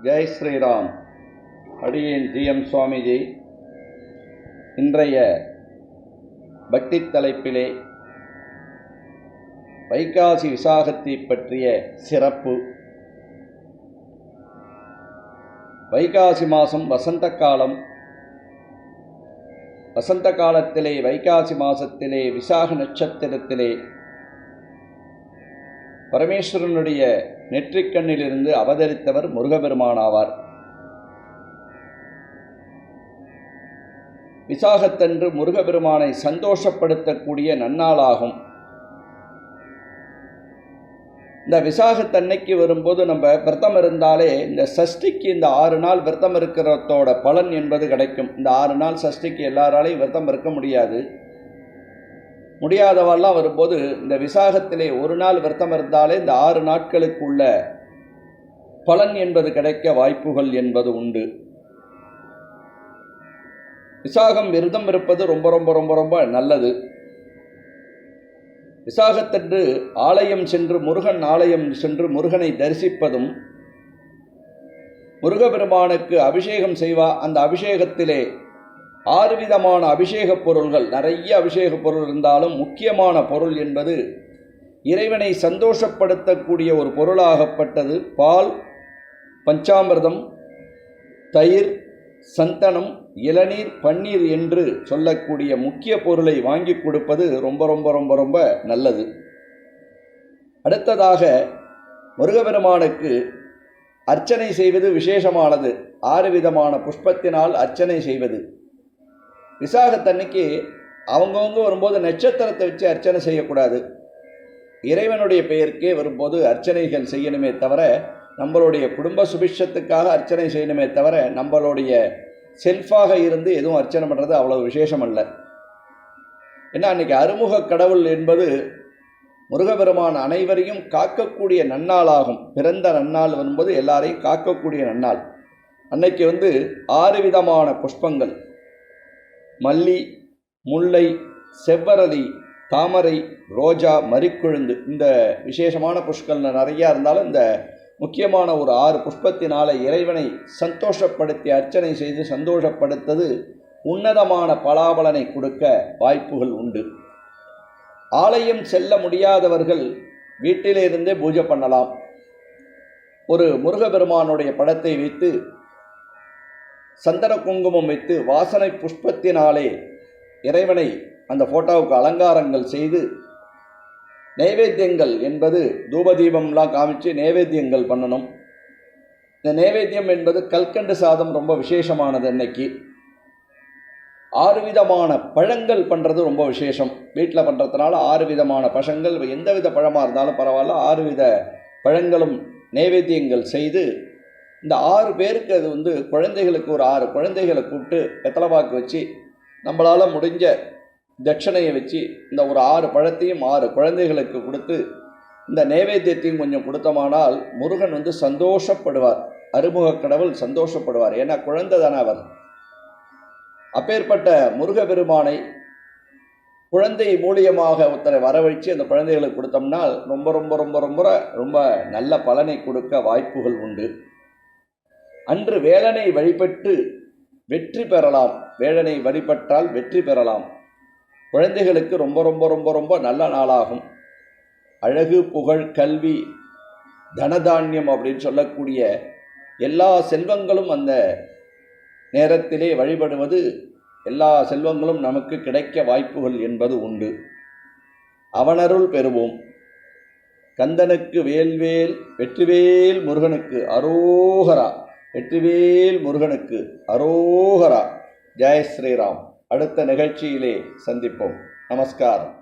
ஜெய் ஸ்ரீராம். அடியேன் ஜிஎம் சுவாமிஜி. இன்றைய பக்தி தலைப்பிலே வைகாசி விசாகத்தை பற்றிய சிறப்பு. வைகாசி மாதம் வசந்த காலம். வசந்த காலத்திலே வைகாசி மாதத்திலே விசாக நட்சத்திரத்திலே பரமேஸ்வரனுடைய நெற்றிக்கண்ணிலிருந்து அவதரித்தவர் முருகபெருமானாவார். விசாகத்தன்று முருகபெருமானை சந்தோஷப்படுத்தக்கூடிய நன்னாளாகும். இந்த விசாகத்தன்னைக்கு வரும்போது நம்ம விரதம் இருந்தாலே இந்த சஷ்டிக்கு இந்த 6 நாள் விரதம் இருக்கிறதோட பலன் என்பது கிடைக்கும். இந்த 6 நாள் சஷ்டிக்கு எல்லாராலையும் விரதம் இருக்க முடியாதவெல்லாம் வரும்போது இந்த விசாகத்திலே 1 நாள் விரதம் இருந்தாலே இந்த 6 நாட்களுக்கு உள்ள பலன் என்பது கிடைக்க வாய்ப்புகள் என்பது உண்டு. விசாகம் விரதம் இருப்பது ரொம்ப ரொம்ப ரொம்ப ரொம்ப நல்லது. விசாகத்தன்று ஆலயம் சென்று முருகன் ஆலயம் சென்று முருகனை தரிசிப்பதும், முருகபெருமானுக்கு அபிஷேகம் செய்வா. அந்த அபிஷேகத்திலே 6 விதமான அபிஷேக பொருள்கள், நிறைய அபிஷேக பொருள் இருந்தாலும் முக்கியமான பொருள் என்பது இறைவனை சந்தோஷப்படுத்தக்கூடிய ஒரு பொருளாகப்பட்டது பால், பஞ்சாமிர்தம், தயிர், சந்தனம், இளநீர், பன்னீர் என்று சொல்லக்கூடிய முக்கிய பொருளை வாங்கி கொடுப்பது ரொம்ப ரொம்ப ரொம்ப ரொம்ப நல்லது. அடுத்ததாக முருகபெருமானுக்கு அர்ச்சனை செய்வது விசேஷமானது. 6 விதமான புஷ்பத்தினால் அர்ச்சனை செய்வது. விசாகத்தன்னைக்கு அவங்கவுங்க வரும்போது நட்சத்திரத்தை வச்சு அர்ச்சனை செய்யக்கூடாது. இறைவனுடைய பெயருக்கே வரும்போது அர்ச்சனைகள் செய்யணுமே தவிர, நம்மளுடைய குடும்ப சுபிட்சத்துக்காக அர்ச்சனை செய்யணுமே தவிர, நம்மளுடைய செல்ஃபாக இருந்து எதுவும் அர்ச்சனை பண்ணுறது அவ்வளவு விசேஷம் அல்ல. ஏன்னா அன்றைக்கி அருமுக கடவுள் என்பது முருகபெருமான் அனைவரையும் காக்கக்கூடிய நன்னாளாகும். பிறந்த நன்னாள் வரும்போது எல்லாரையும் காக்கக்கூடிய நன்னாள். அன்னைக்கு 6 விதமான புஷ்பங்கள், மல்லி, முல்லை, செவ்வரளி, தாமரை, ரோஜா, மரிக்குழுந்து, இந்த விசேஷமான புஷ்கள் நிறையா இருந்தாலும் இந்த முக்கியமான ஒரு 6 புஷ்பத்தினால இறைவனை சந்தோஷப்படுத்தி அர்ச்சனை செய்து சந்தோஷப்படுத்தது உன்னதமான பலாபலனை கொடுக்க வாய்ப்புகள் உண்டு. ஆலயம் செல்ல முடியாதவர்கள் வீட்டிலிருந்தே பூஜை பண்ணலாம். ஒரு முருகபெருமானுடைய படத்தை வைத்து சந்தன குங்குமம் வைத்து வாசனை புஷ்பத்தினாலே இறைவனை அந்த ஃபோட்டோவுக்கு அலங்காரங்கள் செய்து நைவேத்தியங்கள் என்பது தூபதீபம்லாம் காமிச்சு நைவேத்தியங்கள் பண்ணணும். இந்த நைவேத்தியம் என்பது கல்கண்டு சாதம் ரொம்ப விசேஷமானது. அன்னைக்கு 6 விதமான பழங்கள் பண்ணுறது ரொம்ப விசேஷம். வீட்டில் பண்ணுறதுனால 6 விதமான பழங்கள், எந்த வித பழமாக இருந்தாலும் பரவாயில்ல, 6 வித பழங்களும் நைவேத்தியங்கள் செய்து இந்த 6 பேருக்கு அது குழந்தைகளுக்கு ஒரு 6 குழந்தைகளை கூப்பிட்டு வெத்தலைப்பாக்கு வச்சு நம்மளால் முடிஞ்ச தட்சணையை வச்சு இந்த ஒரு 6 பழத்தையும் 6 குழந்தைகளுக்கு கொடுத்து இந்த நைவேத்தியத்தையும் கொஞ்சம் கொடுத்தோமானால் முருகன் சந்தோஷப்படுவார். அருமுக கடவுள் சந்தோஷப்படுவார். ஏன்னா குழந்தை தானே அவர். அப்பேற்பட்ட முருகபெருமானை குழந்தை மூலியமாக ஒருத்தரை வரவழைச்சு அந்த குழந்தைகளுக்கு கொடுத்தோம்னால் ரொம்ப ரொம்ப ரொம்ப ரொம்ப ரொம்ப நல்ல பலனை கொடுக்க வாய்ப்புகள் உண்டு. அன்று வேலனை வழிபட்டு வெற்றி பெறலாம். வேலனை வழிபட்டால் வெற்றி பெறலாம். குழந்தைகளுக்கு ரொம்ப ரொம்ப ரொம்ப ரொம்ப நல்ல நாளாகும். அழகு, புகழ், கல்வி, தனதானியம் அப்படின்னு சொல்லக்கூடிய எல்லா செல்வங்களும் அந்த நேரத்திலே வழிபடுவது, எல்லா செல்வங்களும் நமக்கு கிடைக்க வாய்ப்புகள் என்பது உண்டு. அவனருள் பெறுவோம். கந்தனுக்கு வேல்வேல், வெற்றிவேல் முருகனுக்கு அரோகரா. வெற்றிவேல் முருகனுக்கு அரோகரா. ஜெய் ஸ்ரீராம். அடுத்த நிகழ்ச்சியிலே சந்திப்போம். நமஸ்காரம்.